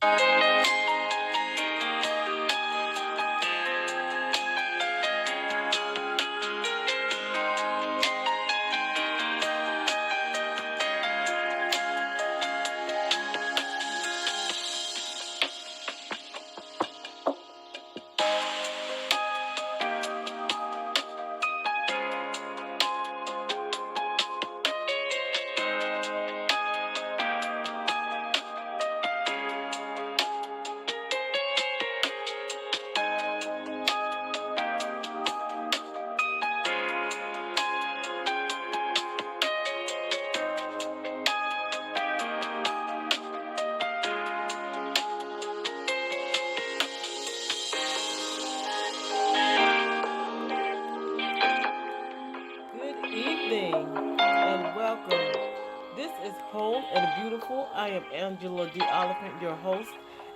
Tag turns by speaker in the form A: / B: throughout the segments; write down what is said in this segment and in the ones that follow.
A: Good evening and welcome. This is Whole and Beautiful. I am Angela D. Oliphant, your host,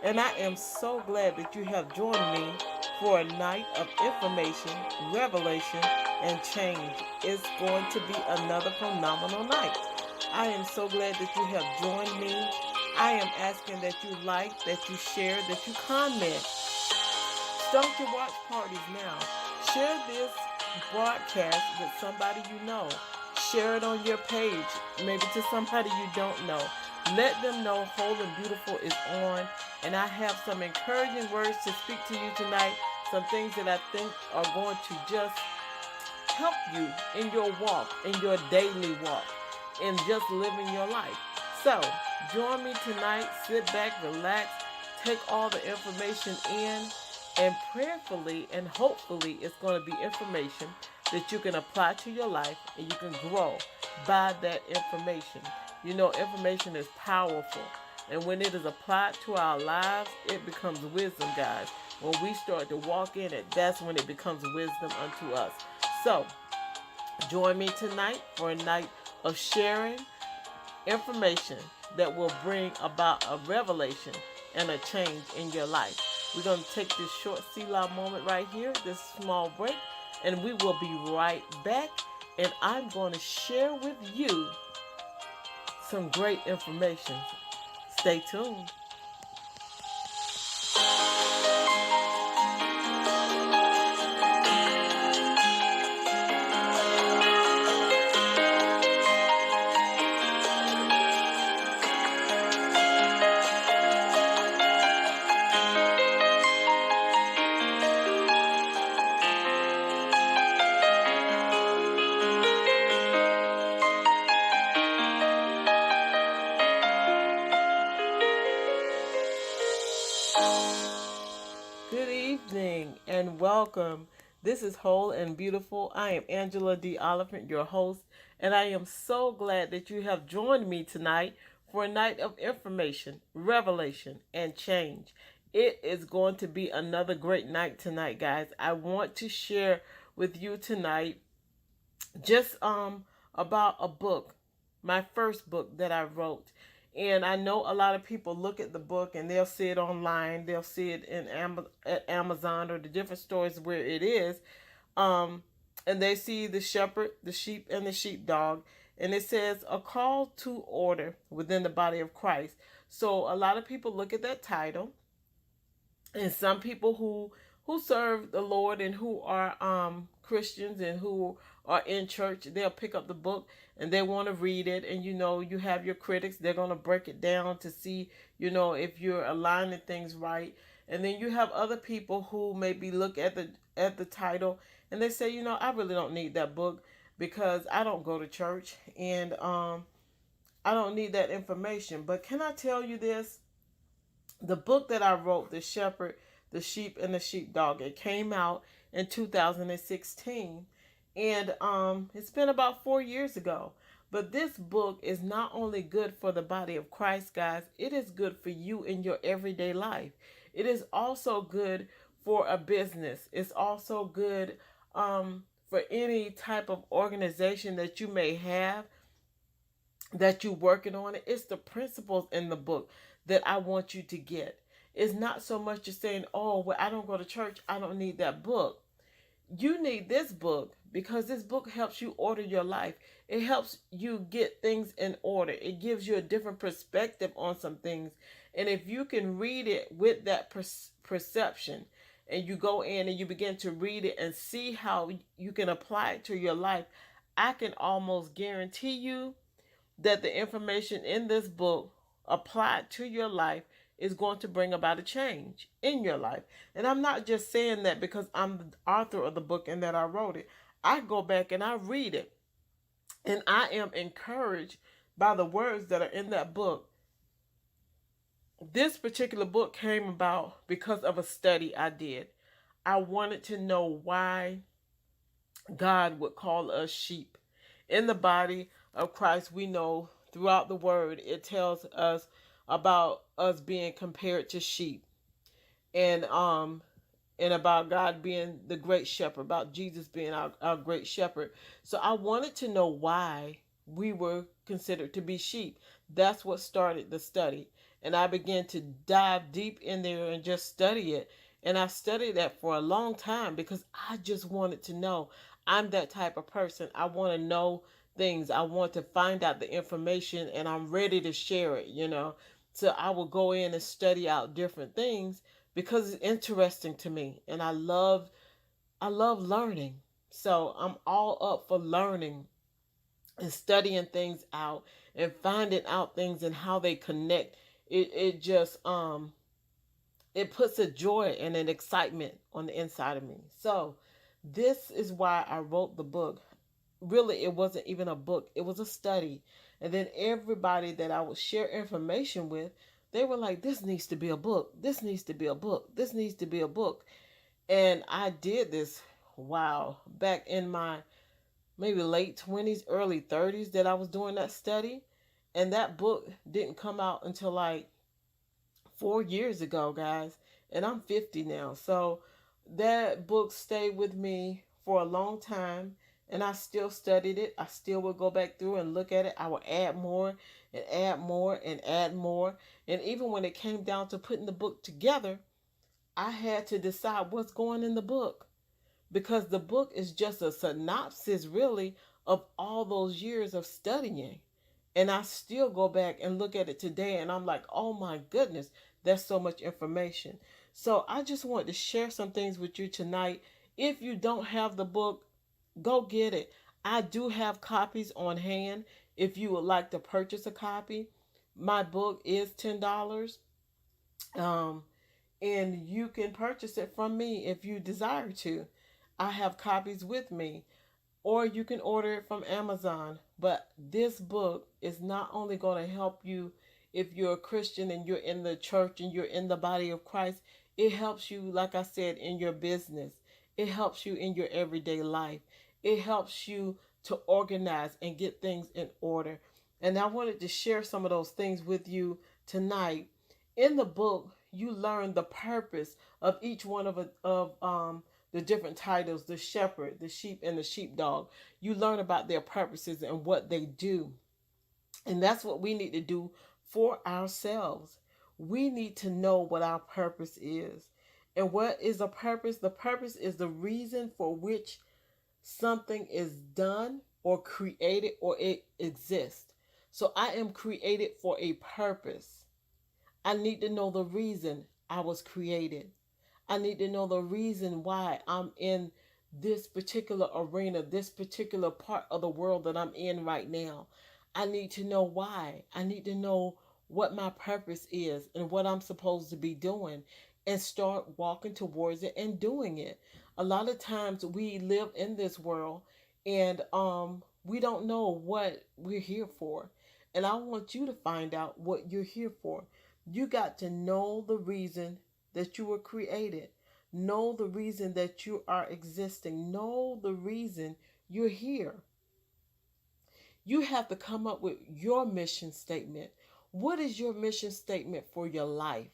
A: and I am so glad that you have joined me for a night of information, revelation, and change. It's going to be another phenomenal night. I am so glad that you have joined me. I am asking that you like, that you share, that you comment. Start your watch parties now. Share this broadcast with somebody you know. Share it on your page, maybe to somebody you don't know. Let them know Whole and Beautiful is on. And I have some encouraging words to speak to you tonight. Some things that I think are going to just help you in your walk, in your daily walk, in just living your life. So, join me tonight. Sit back, relax, take all the information in, and prayerfully and hopefully it's going to be information that you can apply to your life and you can grow by that information. You know, information is powerful. And when it is applied to our lives, it becomes wisdom, guys. When we start to walk in it, that's when it becomes wisdom unto us. So, join me tonight for a night of sharing information that will bring about a revelation and a change in your life. We're going to take this short Selah moment right here, this small break, and we will be right back. And I'm going to share with you some great information. Stay tuned. Good evening and welcome. This is Whole and Beautiful. I am Angela D. Oliphant, your host, and I am so glad that you have joined me tonight for a night of information, revelation, and change. It is going to be another great night tonight, guys. I want to share with you tonight just about a book, my first book that I wrote. And I know a lot of people look at the book and they'll see it online, they'll see it in at Amazon or the different stores where it is, um, and they see the shepherd, the sheep, and the sheepdog, and it says a call to order within the body of Christ. So a lot of people look at that title, and some people who serve the Lord and who are Christians and who are in church, they'll pick up the book and they want to read it. And you know, you have your critics; they're going to break it down to see, you know, if you're aligning things right. And then you have other people who maybe look at the title and they say, you know, I really don't need that book because I don't go to church and I don't need that information. But can I tell you this? The book that I wrote, The Shepherd, the Sheep, and the Sheepdog, it came out in 2016. And it's been about 4 years ago. But this book is not only good for the body of Christ, guys, it is good for you in your everyday life. It is also good for a business. It's also good for any type of organization that you may have that you're working on. It's the principles in the book that I want you to get. It's not so much just saying, oh, well, I don't go to church, I don't need that book. You need this book because this book helps you order your life. It helps you get things in order. It gives you a different perspective on some things. And if you can read it with that perception, and you go in and you begin to read it and see how you can apply it to your life, I can almost guarantee you that the information in this book applied to your life is going to bring about a change in your life. And I'm not just saying that because I'm the author of the book and that I wrote it. I go back and I read it, and I am encouraged by the words that are in that book. This particular book came about because of a study I did. I wanted to know why God would call us sheep. In the body of Christ, we know throughout the word it tells us about us being compared to sheep. And and about God being the great shepherd, about Jesus being our great shepherd. So I wanted to know why we were considered to be sheep. That's what started the study. And I began to dive deep in there and just study it. And I studied that for a long time because I just wanted to know. I'm that type of person. I want to know things. I want to find out the information and I'm ready to share it. So I will go in and study out different things because it's interesting to me and I love learning. So I'm all up for learning and studying things out and finding out things and how they connect. It just it puts a joy and an excitement on the inside of me. So this is why I wrote the book. Really, it wasn't even a book, it was a study. And then everybody that I would share information with, they were like, this needs to be a book, this needs to be a book, this needs to be a book. And I did this, wow, back in my maybe late 20s, early 30s that I was doing that study. And that book didn't come out until like 4 years ago, guys. And I'm 50 now. So that book stayed with me for a long time. And I still studied it. I still would go back through and look at it. I would add more and add more and add more. And even when it came down to putting the book together, I had to decide what's going in the book because the book is just a synopsis, really, of all those years of studying. And I still go back and look at it today and I'm like, oh my goodness, that's so much information. So I just want to share some things with you tonight. If you don't have the book, go get it. I do have copies on hand if you would like to purchase a copy. My book is $10. Um, and you can purchase it from me if you desire to. I have copies with me, or you can order it from Amazon. But this book is not only going to help you if you're a Christian and you're in the church and you're in the body of Christ, it helps you, like I said, in your business. It helps you in your everyday life. It helps you to organize and get things in order. And I wanted to share some of those things with you tonight. In the book, you learn the purpose of each one of the different titles: the shepherd, the sheep, and the sheepdog. You learn about their purposes and what they do. And that's what we need to do for ourselves. We need to know what our purpose is. And what is a purpose? The purpose is the reason for which something is done or created or it exists. So I am created for a purpose. I need to know the reason I was created. I need to know the reason why I'm in this particular arena, this particular part of the world that I'm in right now. I need to know why. I need to know what my purpose is and what I'm supposed to be doing and start walking towards it and doing it. A lot of times we live in this world and we don't know what we're here for. And I want you to find out what you're here for. You got to know the reason that you were created. Know the reason that you are existing. Know the reason you're here. You have to come up with your mission statement. What is your mission statement for your life?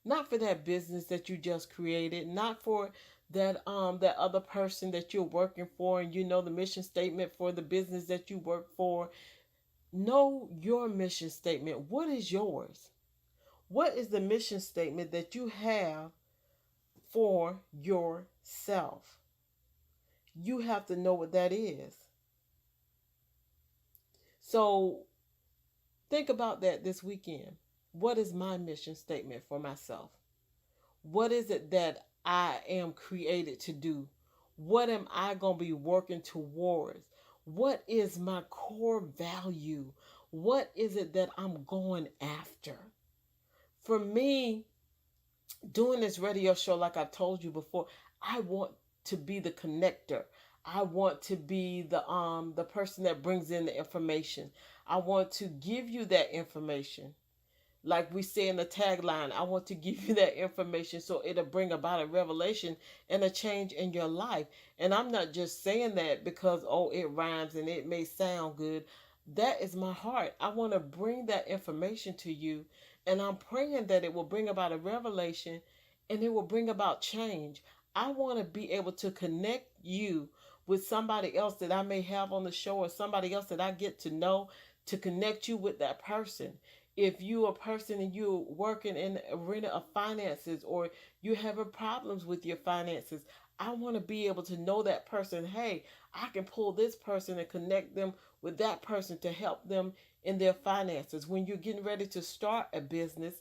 A: Not for that business that you just created, not for that other person that you're working for and you know the mission statement for the business that you work for. Know your mission statement. What is yours? What is the mission statement that you have for yourself? You have to know what that is. So think about that this weekend. What is my mission statement for myself? What is it that I am created to do? What am I going to be working towards? What is my core value? What is it that I'm going after? For me, doing this radio show, like I told you before, I want to be the connector. I want to be the person that brings in the information. I want to give you that information. Like we say in the tagline, I want to give you that information so it'll bring about a revelation and a change in your life. And I'm not just saying that because, oh, it rhymes and it may sound good. That is my heart. I want to bring that information to you. And I'm praying that it will bring about a revelation and it will bring about change. I want to be able to connect you with somebody else that I may have on the show or somebody else that I get to know, to connect you with that person. If you are a person and you're working in the arena of finances or you're having problems with your finances, I want to be able to know that person. Hey, I can pull this person and connect them with that person to help them in their finances. When you're getting ready to start a business,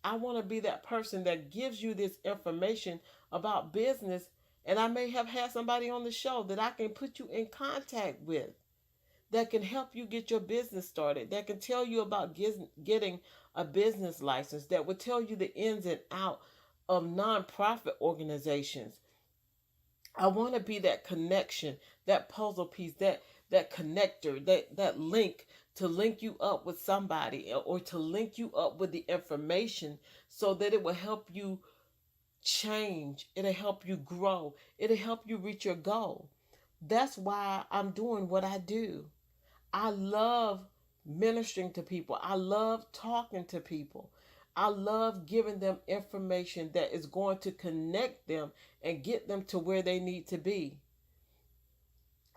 A: I want to be that person that gives you this information about business. And I may have had somebody on the show that I can put you in contact with that can help you get your business started, that can tell you about getting a business license, that will tell you the ins and out of nonprofit organizations. I want to be that connection, that puzzle piece, that connector, that link to link you up with somebody or to link you up with the information so that it will help you change. It'll help you grow. It'll help you reach your goal. That's why I'm doing what I do. I love ministering to people. I love talking to people. I love giving them information that is going to connect them and get them to where they need to be.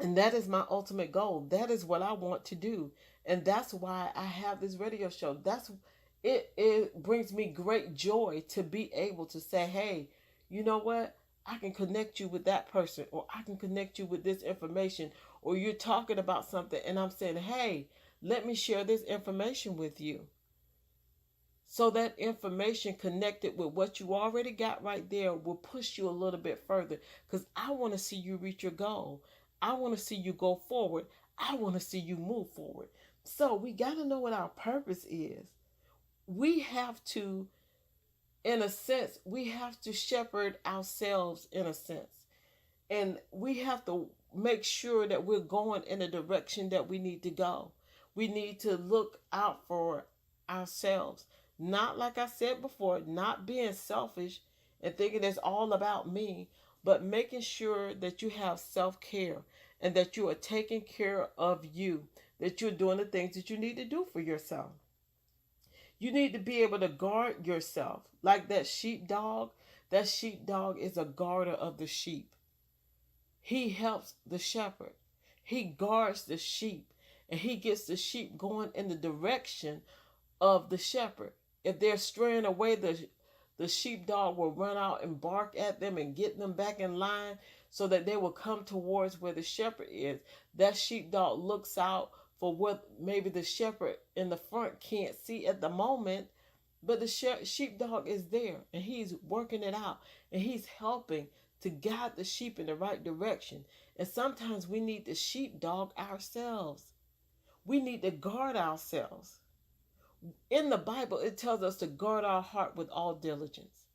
A: And that is my ultimate goal. That is what I want to do. And that's why I have this radio show. It brings me great joy to be able to say, hey, you know what? I can connect you with that person, or I can connect you with this information, or you're talking about something and I'm saying, hey, let me share this information with you. So that information connected with what you already got right there will push you a little bit further because I want to see you reach your goal. I want to see you go forward. I want to see you move forward. So we got to know what our purpose is. We have to, in a sense, we have to shepherd ourselves in a sense. And we have to make sure that we're going in the direction that we need to go. We need to look out for ourselves. Not like I said before, not being selfish and thinking it's all about me, but making sure that you have self care and that you are taking care of you, that you're doing the things that you need to do for yourself. You need to be able to guard yourself. Like that sheepdog is a guarder of the sheep. He helps the shepherd. He guards the sheep and he gets the sheep going in the direction of the shepherd. If they're straying away, the sheepdog will run out and bark at them and get them back in line so that they will come towards where the shepherd is. That sheepdog looks out for what maybe the shepherd in the front can't see at the moment, but the sheepdog is there and he's working it out and he's helping to guide the sheep in the right direction. And sometimes we need the sheepdog ourselves. We need to guard ourselves. In the Bible, it tells us to guard our heart with all diligence.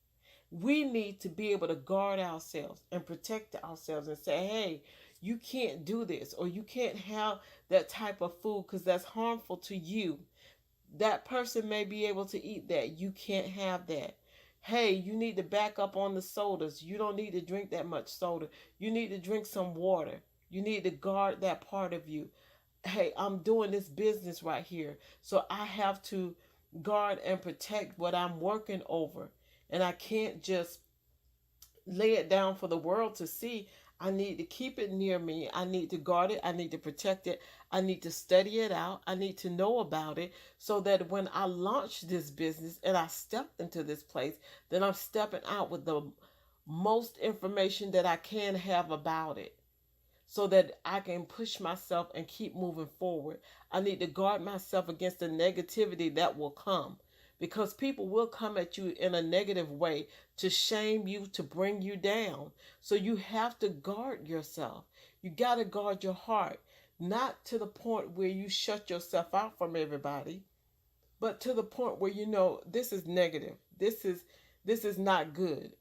A: We need to be able to guard ourselves and protect ourselves and say, hey, you can't do this or you can't have that type of food because that's harmful to you. That person may be able to eat that. You can't have that. Hey, you need to back up on the sodas. You don't need to drink that much soda. You need to drink some water. You need to guard that part of you. Hey, I'm doing this business right here. So I have to guard and protect what I'm working over. And I can't just lay it down for the world to see. I need to keep it near me. I need to guard it. I need to protect it. I need to study it out. I need to know about it so that when I launch this business and I step into this place, then I'm stepping out with the most information that I can have about it so that I can push myself and keep moving forward. I need to guard myself against the negativity that will come because people will come at you in a negative way to shame you, to bring you down. So you have to guard yourself. You got to guard your heart, not to the point where you shut yourself out from everybody, but to the point where you know this is negative. This is not good.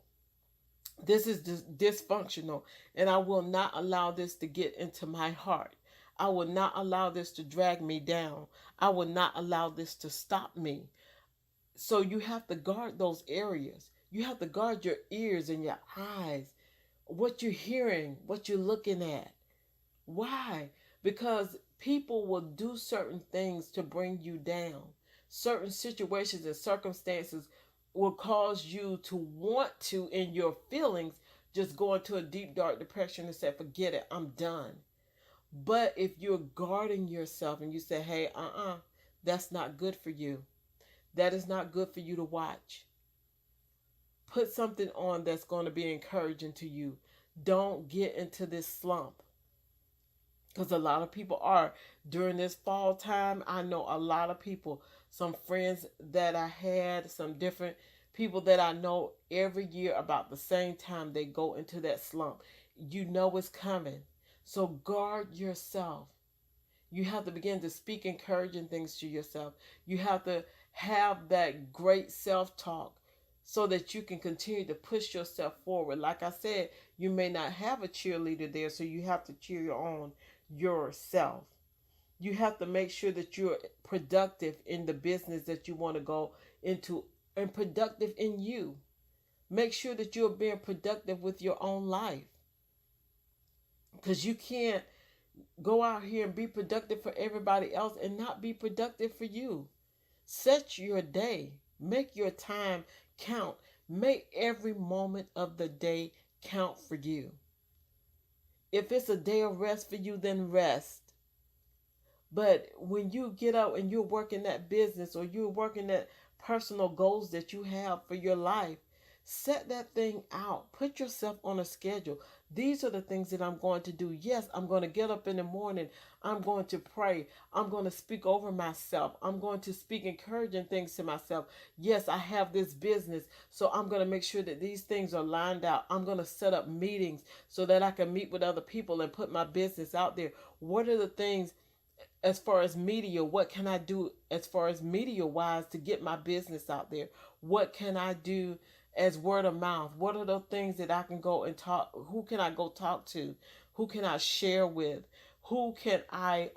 A: This is dysfunctional, and I will not allow this to get into my heart. I will not allow this to drag me down. I will not allow this to stop me. So you have to guard those areas. You have to guard your ears and your eyes, what you're hearing, what you're looking at. Why? Because people will do certain things to bring you down. Certain situations and circumstances will cause you to want to, in your feelings, just go into a deep, dark depression and say, forget it, I'm done. But if you're guarding yourself and you say, hey, that's not good for you, that is not good for you to watch. Put something on that's going to be encouraging to you. Don't get into this slump. Because a lot of people are during this fall time. I know a lot of people, some friends that I had, some different people that I know every year about the same time they go into that slump. You know it's coming. So guard yourself. You have to begin to speak encouraging things to yourself. You have to have that great self talk so that you can continue to push yourself forward. Like I said, you may not have a cheerleader there, so you have to cheer on yourself. You have to make sure that you're productive in the business that you want to go into and productive in you. Make sure that you're being productive with your own life, because you can't go out here and be productive for everybody else and not be productive for you. Set your day. Make your time count. Make every moment of the day count for you. If it's a day of rest for you, then rest. But when you get out and you're working that business or you're working that personal goals that you have for your life, set that thing out. Put yourself on a schedule. These are the things that I'm going to do. Yes, I'm going to get up in the morning. I'm going to pray. I'm going to speak over myself. I'm going to speak encouraging things to myself. Yes, I have this business, so I'm going to make sure that these things are lined out. I'm going to set up meetings so that I can meet with other people and put my business out there. What are the things as far as media? What can I do as far as media wise to get my business out there? What can I do as word of mouth? What are the things that I can go and talk? Who can I go talk to? Who can I share with? Who can I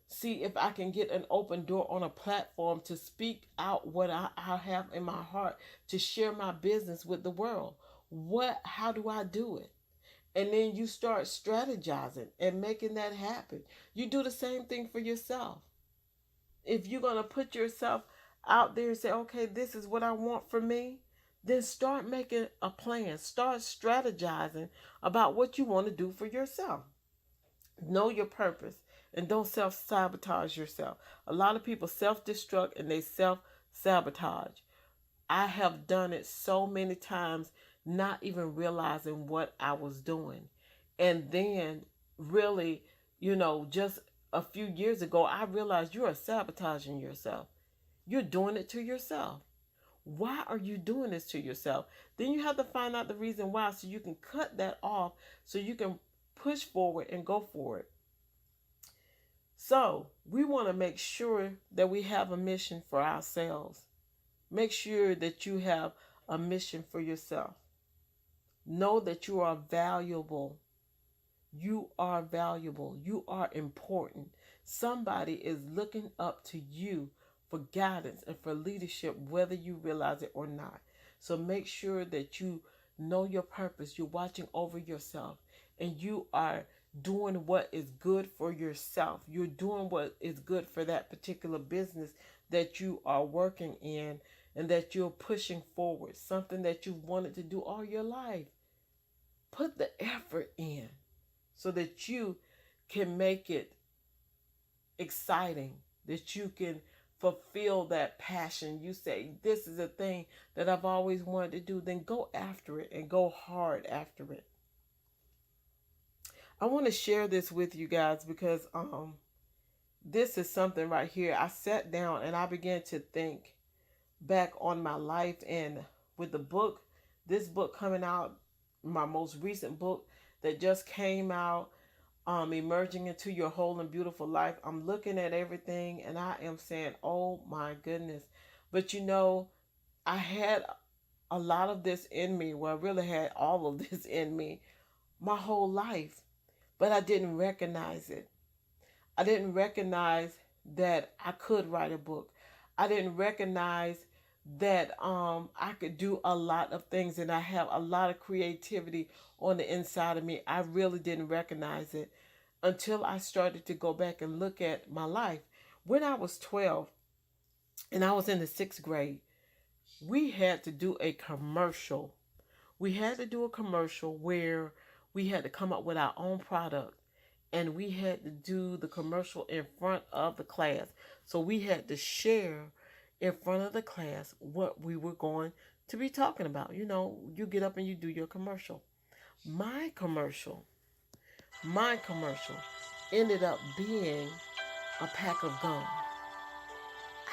A: see if I can get an open door on a platform to speak out what I have in my heart, to share my business with the world? How do I do it? And then you start strategizing and making that happen. You do the same thing for yourself. If you're going to put yourself out there and say, okay, this is what I want for me, then start making a plan. Start strategizing about what you want to do for yourself. Know your purpose and don't self sabotage yourself. A lot of people self destruct and they self sabotage. I have done it so many times, not even realizing what I was doing. And then, really, just a few years ago, I realized you are sabotaging yourself. You're doing it to yourself. Why are you doing this to yourself? Then you have to find out the reason why so you can cut that off so you can push forward and go for it. So, we want to make sure that we have a mission for ourselves. Make sure that you have a mission for yourself. Know that you are valuable. You are valuable. You are important. Somebody is looking up to you for guidance and for leadership, whether you realize it or not. So make sure that you know your purpose. You're watching over yourself and you are doing what is good for yourself. You're doing what is good for that particular business that you are working in and that you're pushing forward, something that you've wanted to do all your life. Put the effort in so that you can make it exciting, that you can fulfill that passion. You say, this is a thing that I've always wanted to do, then go after it and go hard after it. I want to share this with you guys because this is something right here. I sat down and I began to think back on my life, and with the book, this book coming out, my most recent book that just came out, emerging into your whole and beautiful life. I'm looking at everything and I am saying, oh my goodness. But I had a lot of this in me. Well, I really had all of this in me my whole life, but I didn't recognize it. I didn't recognize that I could write a book. I didn't recognize that I could do a lot of things and I have a lot of creativity on the inside of me. I really didn't recognize it until I started to go back and look at my life. When I was 12 and I was in the sixth grade, we had to do a commercial. We had to do a commercial where we had to come up with our own product and we had to do the commercial in front of the class. So we had to share in front of the class what we were going to be talking about. You get up and you do your commercial. My commercial, my commercial ended up being a pack of gum.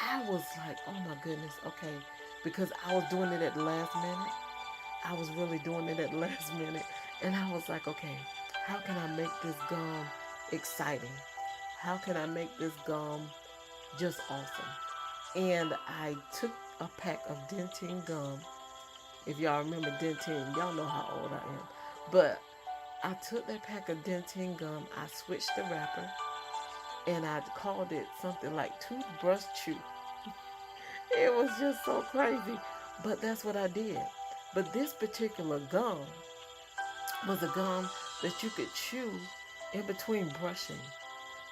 A: I was like, oh my goodness, okay, because I was doing it at the last minute. I was really doing it at the last minute. And I was like, okay, how can I make this gum exciting? How can I make this gum just awesome? And I took a pack of Dentyne gum. If y'all remember Dentyne, y'all know how old I am. But I took that pack of Dentyne gum, I switched the wrapper, and I called it something like Toothbrush Chew. It was just so crazy. But that's what I did. But this particular gum was a gum that you could chew in between brushing.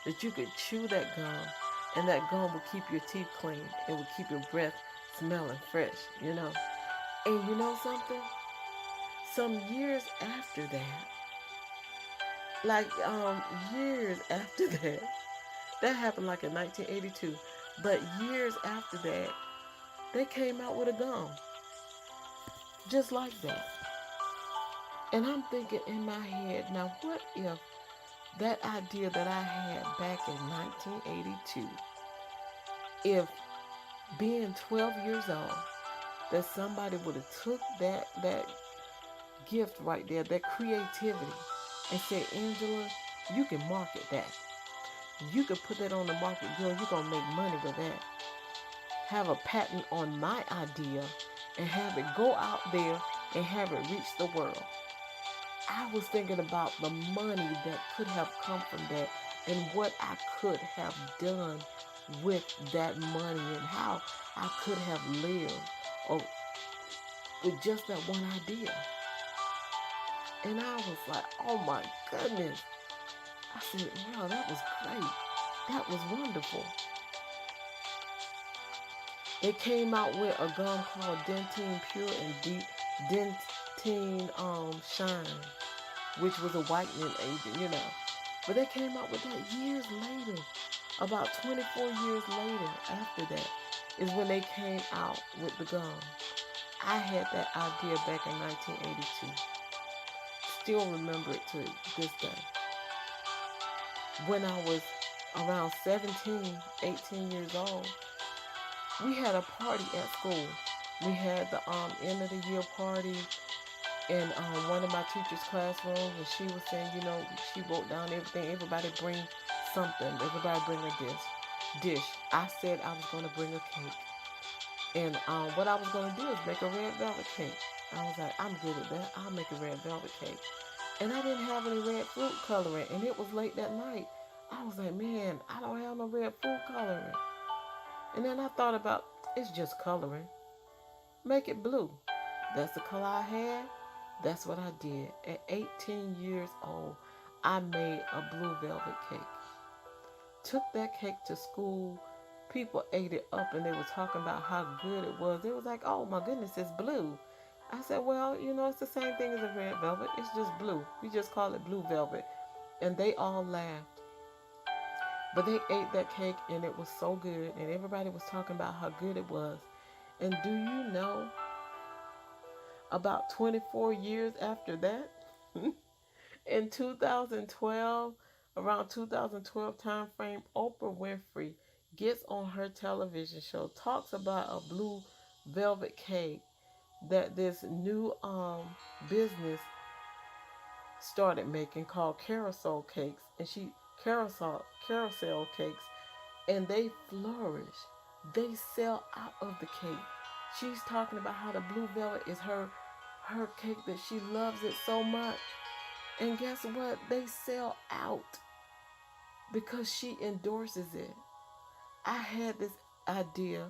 A: That you could chew that gum, and that gum would keep your teeth clean. It would keep your breath smelling fresh. And you know something? Some years after that, like years after that happened like in 1982. But years after that, they came out with a gum just like that. And I'm thinking in my head, now what if that idea that I had back in 1982, if being 12 years old, that somebody would have took that gift right there, that creativity, and said, Angela, you can market that. You can put that on the market, girl. You're going to make money with that. Have a patent on my idea and have it go out there and have it reach the world. I was thinking about the money that could have come from that and what I could have done with that money and how I could have lived or with just that one idea. And I was like, oh my goodness. I said, wow, that was great. That was wonderful. They came out with a gum called Dentyne Pure and Deep Dentyne Shine, which was a whitening agent. But they came out with that years later. About 24 years later after that is when they came out with the gum. I had that idea back in 1982. Still remember it to this day. When I was around 17, 18 years old, we had a party at school. We had the end of the year party in one of my teacher's classrooms, and she was saying, she wrote down everything. Everybody bring something. Everybody bring a dish. I said I was going to bring a cake. And what I was going to do is make a red velvet cake. I was like, I'm good at that. I'll make a red velvet cake. And I didn't have any red fruit coloring, and it was late that night. I was like, man, I don't have no red fruit coloring. And then I thought about, it's just coloring. Make it blue. That's the color I had. That's what I did. At 18 years old, I made a blue velvet cake. Took that cake to school. People ate it up and they were talking about how good it was. They was like, oh my goodness, it's blue. I said, well, it's the same thing as a red velvet. It's just blue. We just call it blue velvet. And they all laughed. But they ate that cake and it was so good. And everybody was talking about how good it was. And do you know, about 24 years after that, in 2012, around 2012 time frame, Oprah Winfrey gets on her television show, talks about a blue velvet cake that this new business started making called carousel cakes, and she carousel cakes, and they flourish. They sell out of the cake. She's talking about how the blue velvet is her cake, that she loves it so much. And guess what? They sell out because she endorses it. I had this idea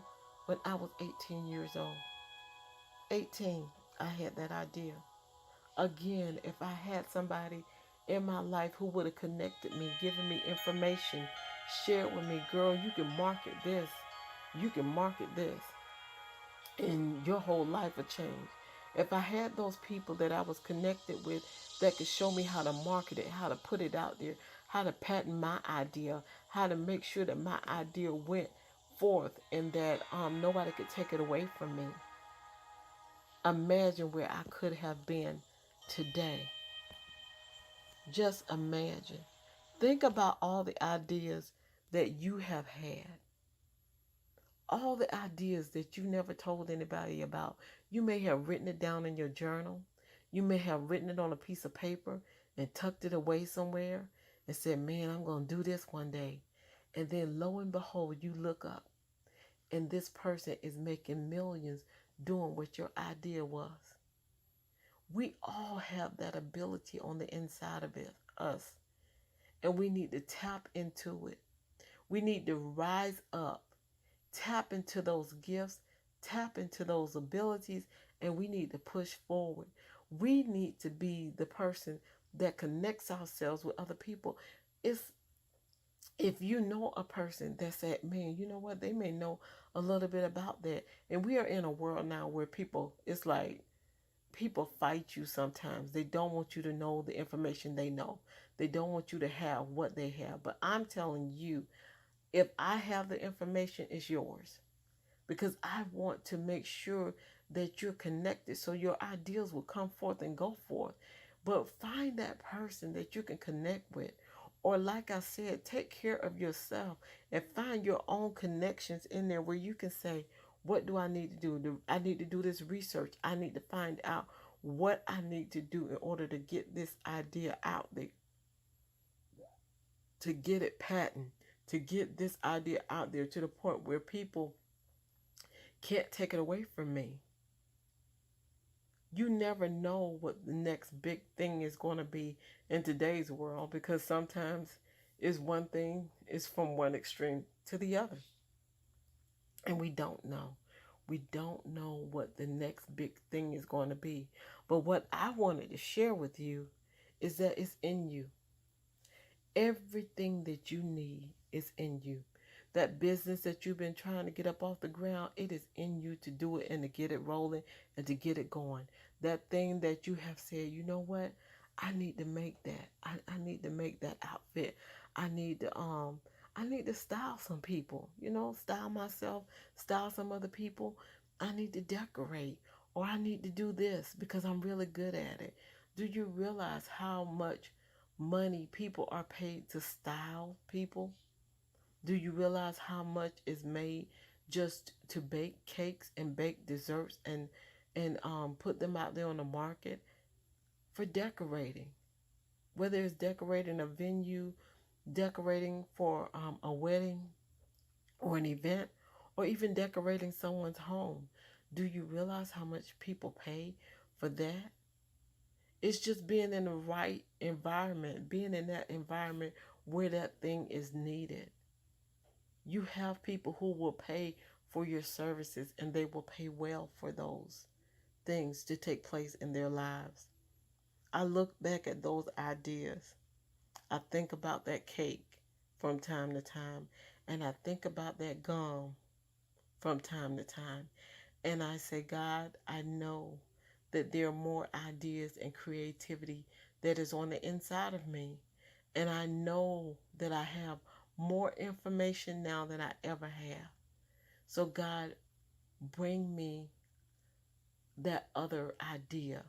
A: when I was 18 years old. 18, I had that idea. Again, if I had somebody in my life who would have connected me, given me information, shared with me, girl, you can market this, you can market this, and your whole life will change. If I had those people that I was connected with that could show me how to market it, how to put it out there, how to patent my idea, how to make sure that my idea went forth and that nobody could take it away from me. Imagine where I could have been today. Just imagine. Think about all the ideas that you have had. All the ideas that you never told anybody about. You may have written it down in your journal. You may have written it on a piece of paper and tucked it away somewhere and said, man, I'm going to do this one day. And then lo and behold, you look up and this person is making millions doing what your idea was. We all have that ability on the inside of us, and we need to tap into it. We need to rise up, tap into those gifts, tap into those abilities, and we need to push forward. We need to be the person that connects ourselves with other people. It's if you know a person that said, man, you know what, they may know a little bit about that. And we are in a world now where people, it's like people fight you sometimes. They don't want you to know the information they know. They don't want you to have what they have. But I'm telling you, if I have the information, it's yours. Because I want to make sure that you're connected so your ideas will come forth and go forth. But find that person that you can connect with. Or, like I said, take care of yourself and find your own connections in there where you can say, what do I need to do? I need to do this research. I need to find out what I need to do in order to get this idea out there, to get it patent, to get this idea out there to the point where people can't take it away from me. You never know what the next big thing is going to be in today's world, because sometimes it's one thing, it's from one extreme to the other. And we don't know. We don't know what the next big thing is going to be. But what I wanted to share with you is that it's in you. Everything that you need is in you. That business that you've been trying to get up off the ground, it is in you to do it and to get it rolling and to get it going. That thing that you have said, you know what? I need to make that. I need to make that outfit. I need to style some people, style myself, style some other people. I need to decorate, or I need to do this because I'm really good at it. Do you realize how much money people are paid to style people? Do you realize how much is made just to bake cakes and bake desserts and put them out there on the market for decorating? Whether it's decorating a venue, decorating for a wedding or an event, or even decorating someone's home. Do you realize how much people pay for that? It's just being in the right environment, being in that environment where that thing is needed. You have people who will pay for your services, and they will pay well for those things to take place in their lives. I look back at those ideas. I think about that cake from time to time, and I think about that gum from time to time. And I say, God, I know that there are more ideas and creativity that is on the inside of me. And I know that I have more information now than I ever have. So, God, bring me that other idea.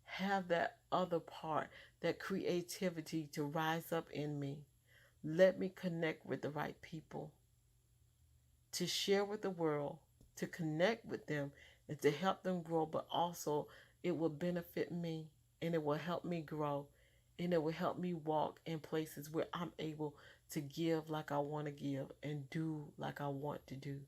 A: Have that other part, that creativity to rise up in me. Let me connect with the right people to share with the world, to connect with them and to help them grow, but also it will benefit me and it will help me grow and it will help me walk in places where I'm able to give like I want to give and do like I want to do.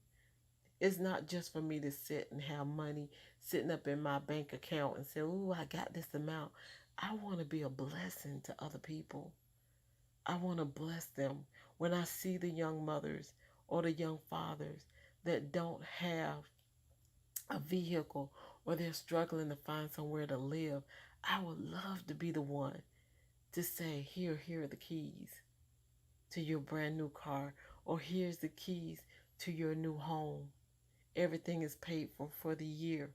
A: It's not just for me to sit and have money sitting up in my bank account and say, "Ooh, I got this amount." I want to be a blessing to other people. I want to bless them when I see the young mothers or the young fathers that don't have a vehicle or they're struggling to find somewhere to live. I would love to be the one to say, here are the keys to your brand new car, or here's the keys to your new home. Everything is paid for the year.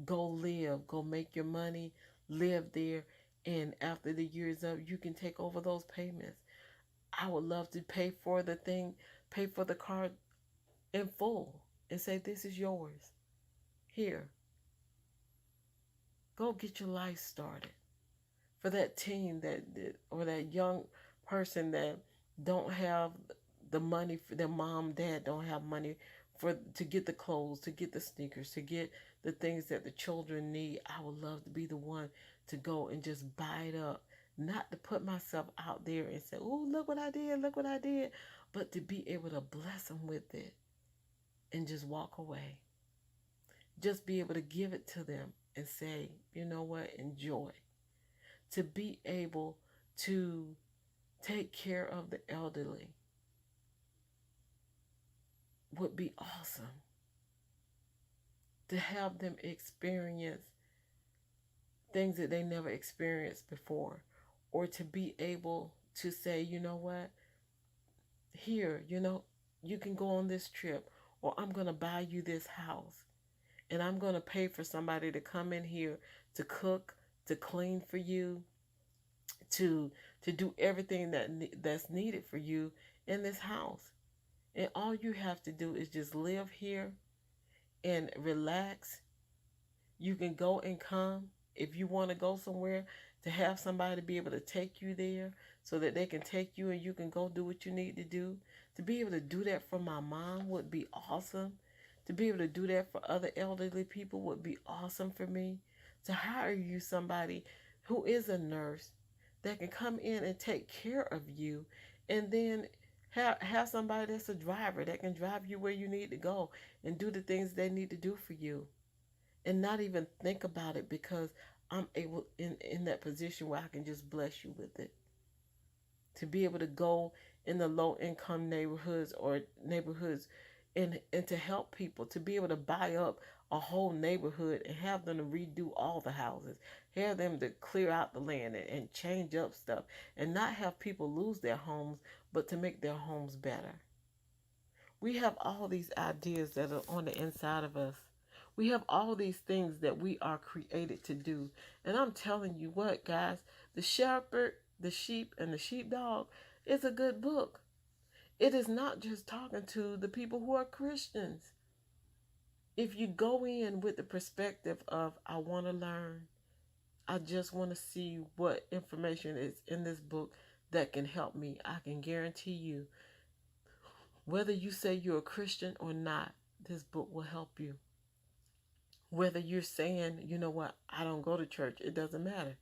A: Go live, go make your money, live there, and after the year is up, you can take over those payments. I would love to pay for the car in full and say, this is yours. Here, go get your life started. For that teen or that young person that don't have the money, for their mom, dad don't have money to get the clothes, to get the sneakers, to get the things that the children need. I would love to be the one to go and just buy it up. Not to put myself out there and say, "Oh, look what I did, look what I did," but to be able to bless them with it and just walk away. Just be able to give it to them and say, "You know what, enjoy." To be able to take care of the elderly would be awesome. To have them experience things that they never experienced before, or to be able to say, "You know what, here, you can go on this trip, or I'm going to buy you this house, and I'm going to pay for somebody to come in here to cook, to clean for you, to do everything that's needed for you in this house. And all you have to do is just live here and relax. You can go and come if you want to go somewhere, to have somebody be able to take you there so that they can take you and you can go do what you need to do. To be able to do that for my mom would be awesome. To be able to do that for other elderly people would be awesome for me. To hire you somebody who is a nurse that can come in and take care of you, and then have somebody that's a driver that can drive you where you need to go and do the things they need to do for you, and not even think about it because I'm able in that position where I can just bless you with it. To be able to go in the low income neighborhoods or neighborhoods and to help people, to be able to buy up a whole neighborhood and have them to redo all the houses, have them to clear out the land and change up stuff, and not have people lose their homes, but to make their homes better. We have all these ideas that are on the inside of us. We have all these things that we are created to do. And I'm telling you what, guys, The Shepherd, the Sheep, and the Sheepdog is a good book. It is not just talking to the people who are Christians. If you go in with the perspective of, I want to learn, I just want to see what information is in this book that can help me, I can guarantee you, whether you say you're a Christian or not, this book will help you. Whether you're saying, "You know what, I don't go to church," it doesn't matter.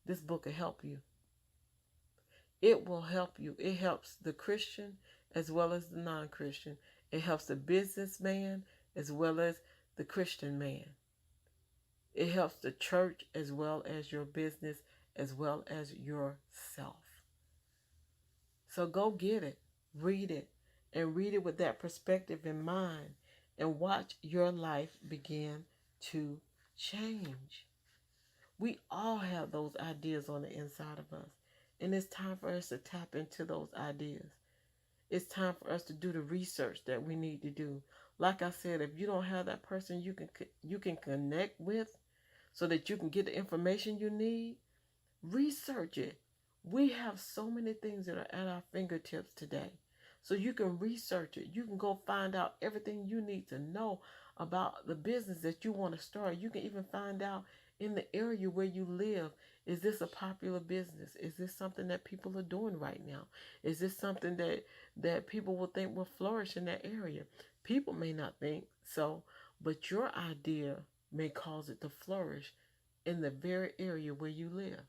A: This book will help you. It will help you. It helps the Christian as well as the non-Christian. It helps the businessman as well as the Christian man. It helps the church as well as your business, as well as yourself. So go get it, read it, and read it with that perspective in mind, and watch your life begin to change. We all have those ideas on the inside of us, and it's time for us to tap into those ideas. It's time for us to do the research that we need to do. Like I said, if you don't have that person you can connect with so that you can get the information you need, research it. We have so many things that are at our fingertips today. So you can research it. You can go find out everything you need to know about the business that you want to start. You can even find out in the area where you live, is this a popular business? Is this something that people are doing right now? Is this something that people will think will flourish in that area? People may not think So, but your idea may cause it to flourish in the very area where you live.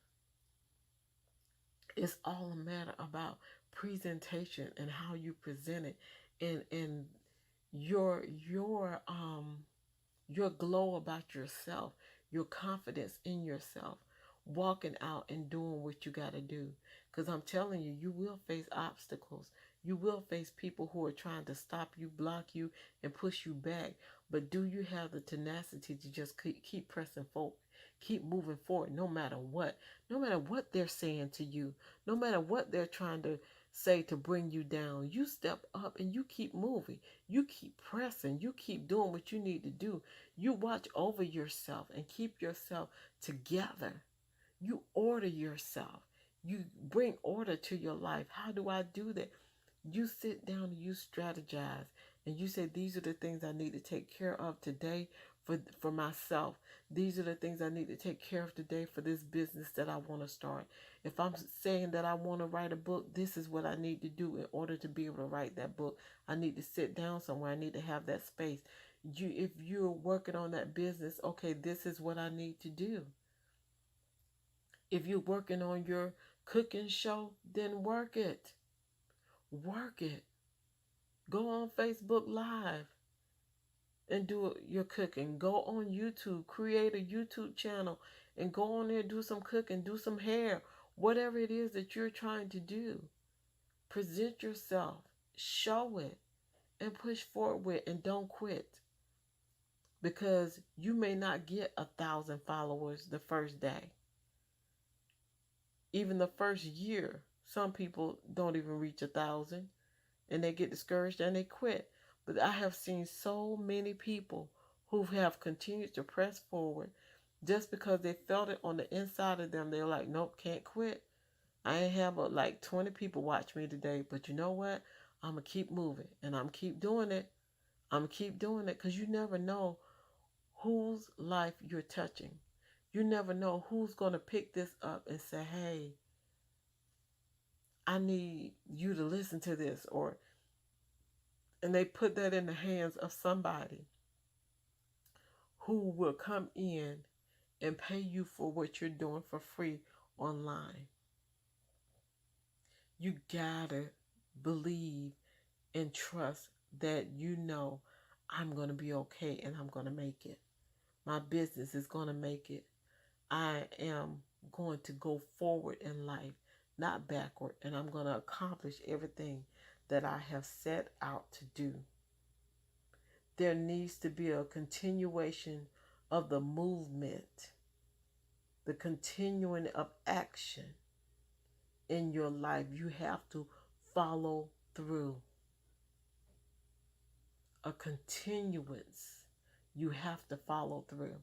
A: It's all a matter about presentation and how you present it, and your glow about yourself, your confidence in yourself, walking out and doing what you got to do. Because I'm telling you, you will face obstacles. You will face people who are trying to stop you, block you, and push you back. But do you have the tenacity to just keep pressing forward, keep moving forward, no matter what? No matter what they're saying to you, no matter what they're trying to say to bring you down, you step up and you keep moving. You keep pressing. You keep doing what you need to do. You watch over yourself and keep yourself together. You order yourself. You bring order to your life. How do I do that? You sit down and you strategize and you say, these are the things I need to take care of today for myself. These are the things I need to take care of today for this business that I want to start. If I'm saying that I want to write a book, this is what I need to do in order to be able to write that book. I need to sit down somewhere. I need to have that space. If you're working on that business, okay, this is what I need to do. If you're working on your cooking show, then work it. Work it. Go on Facebook Live and do your cooking. Go on YouTube, create a YouTube channel and go on there, do some cooking, do some hair, whatever it is that you're trying to do. Present yourself, show it, and push forward with, and don't quit. Because you may not get 1,000 followers the first day. Even the first year, some people don't even reach 1,000 and they get discouraged and they quit. But I have seen so many people who have continued to press forward just because they felt it on the inside of them. They're like, nope, can't quit. I ain't have like 20 people watch me today, but you know what? I'm going to keep moving and I'm keep doing it. I'm going to keep doing it because you never know whose life you're touching. You never know who's going to pick this up and say, hey, I need you to listen to this, and they put that in the hands of somebody who will come in and pay you for what you're doing for free online. You gotta believe and trust that you know I'm going to be okay and I'm going to make it. My business is going to make it. I am going to go forward in life, not backward, and I'm going to accomplish everything that I have set out to do. There needs to be a continuation of the movement, the continuing of action in your life. You have to follow through. A continuance. You have to follow through.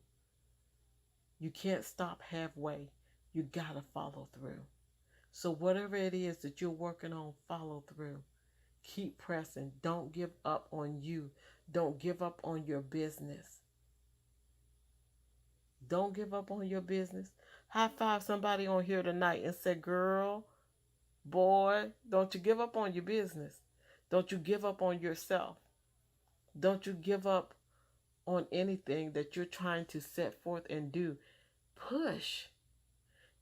A: You can't stop halfway. You gotta follow through. So whatever it is that you're working on, follow through. Keep pressing. Don't give up on you. Don't give up on your business. Don't give up on your business. High five somebody on here tonight and say, girl, boy, don't you give up on your business. Don't you give up on yourself. Don't you give up on anything that you're trying to set forth and do. Push.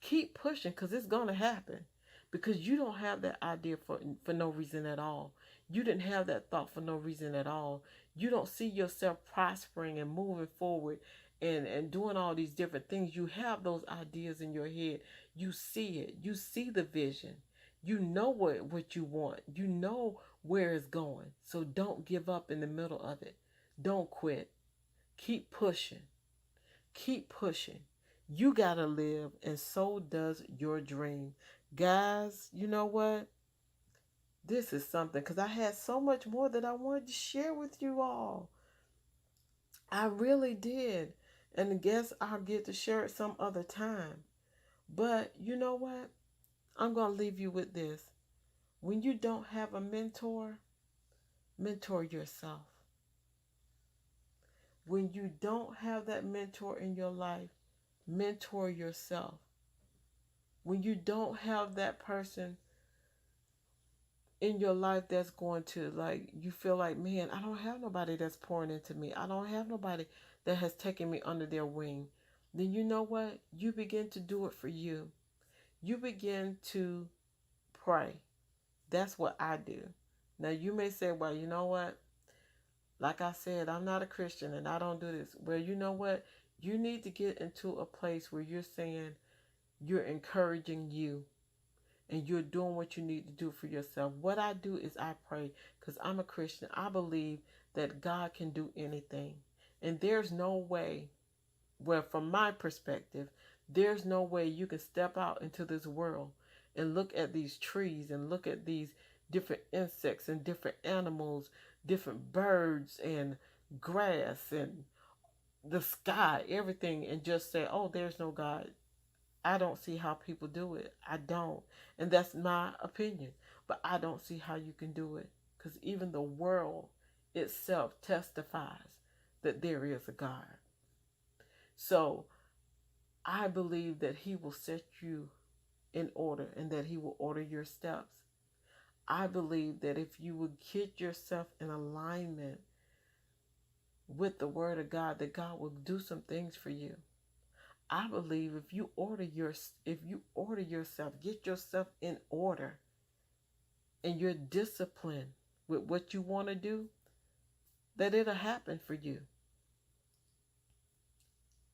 A: Keep pushing because it's going to happen. Because you don't have that idea for no reason at all. You didn't have that thought for no reason at all. You don't see yourself prospering and moving forward and doing all these different things. You have those ideas in your head. You see it. You see the vision. You know what you want. You know where it's going. So don't give up in the middle of it. Don't quit. Keep pushing. Keep pushing. You got to live, and so does your dream. Guys, you know what? This is something because I had so much more that I wanted to share with you all. I really did. And I guess I'll get to share it some other time. But you know what? I'm going to leave you with this. When you don't have a mentor, mentor yourself. When you don't have that mentor in your life, mentor yourself. When you don't have that person in your life that's going to, like, you feel like, man, I don't have nobody that's pouring into me. I don't have nobody that has taken me under their wing. Then you know what? You begin to do it for you. You begin to pray. That's what I do. Now you may say, well, you know what? Like I said, I'm not a Christian and I don't do this. Well, you know what? You need to get into a place where you're saying, you're encouraging you, and you're doing what you need to do for yourself. What I do is I pray, because I'm a Christian. I believe that God can do anything. And there's no way, well, from my perspective, there's no way you can step out into this world and look at these trees and look at these different insects and different animals, different birds and grass and the sky, everything, and just say, oh, there's no God. I don't see how people do it. I don't. And that's my opinion. But I don't see how you can do it. Because even the world itself testifies that there is a God. So I believe that He will set you in order and that He will order your steps. I believe that if you would get yourself in alignment with the Word of God, that God will do some things for you. I believe if you order yourself, get yourself in order, and you're disciplined with what you want to do, that it'll happen for you.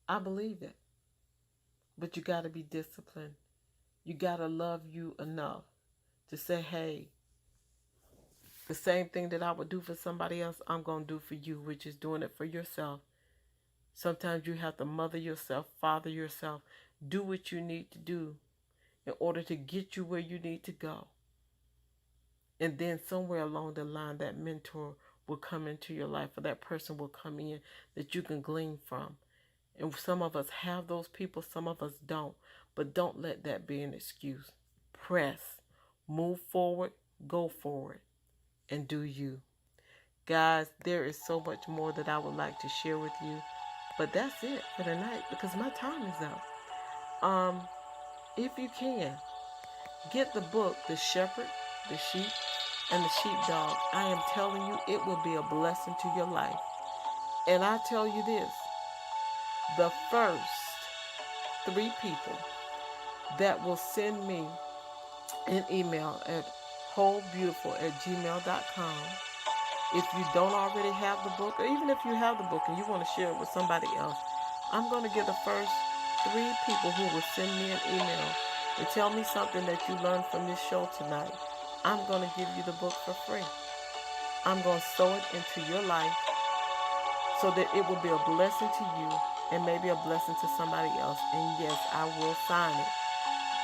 A: I believe it. But you got to be disciplined. You got to love you enough to say, hey, the same thing that I would do for somebody else, I'm going to do for you, which is doing it for yourself. Sometimes you have to mother yourself, father yourself, do what you need to do in order to get you where you need to go. And then somewhere along the line, that mentor will come into your life, or that person will come in that you can glean from. And some of us have those people, some of us don't. But don't let that be an excuse. Press, move forward, go forward, and do you. Guys, there is so much more that I would like to share with you. But that's it for tonight, because my time is up. If you can, get the book, The Shepherd, the Sheep, and the Sheepdog. I am telling you, it will be a blessing to your life. And I tell you this, the first 3 people that will send me an email at wholebeautiful@gmail.com, if you don't already have the book, or even if you have the book and you want to share it with somebody else, I'm going to get the first 3 people who will send me an email and tell me something that you learned from this show tonight. I'm going to give you the book for free. I'm going to sow it into your life so that it will be a blessing to you and maybe a blessing to somebody else. And yes, I will sign it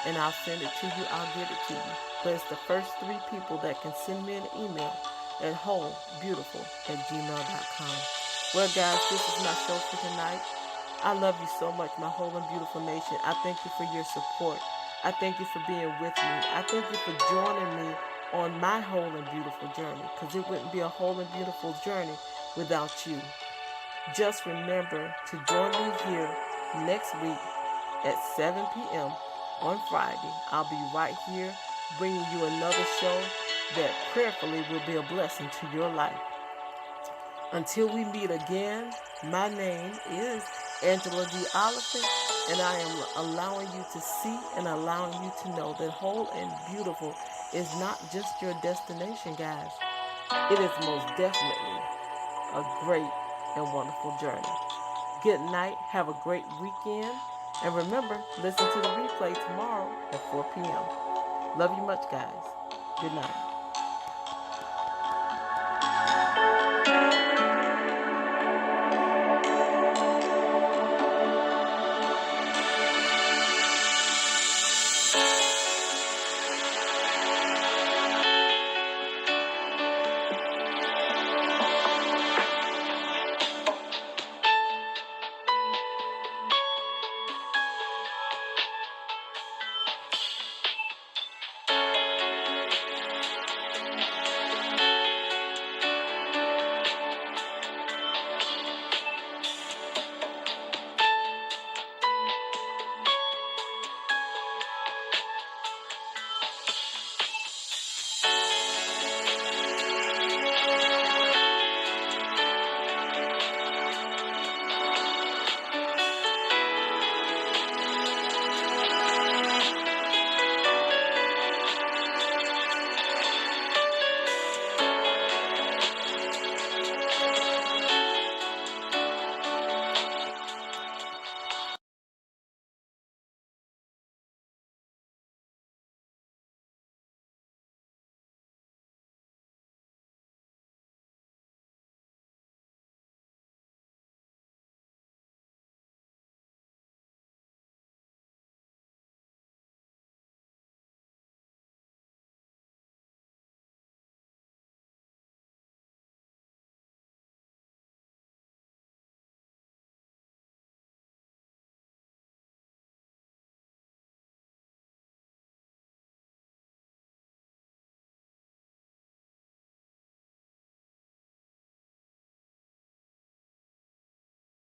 A: and I'll send it to you. I'll get it to you. But it's the first 3 people that can send me an email at wholebeautiful@gmail.com. Well, guys, this is my show for tonight. I love you so much, my Whole and Beautiful Nation. I thank you for your support. I thank you for being with me. I thank you for joining me on my Whole and Beautiful journey, because it wouldn't be a whole and beautiful journey without you. Just remember to join me here next week at 7 p.m. on Friday. I'll be right here bringing you another show that prayerfully will be a blessing to your life. Until we meet again, my name is Angela D. Oliphant, and I am allowing you to see and allowing you to know that Whole and Beautiful is not just your destination, guys. It is most definitely a great and wonderful journey. Good night. Have a great weekend. And remember, listen to the replay tomorrow at 4 p.m. Love you much, guys. Good night.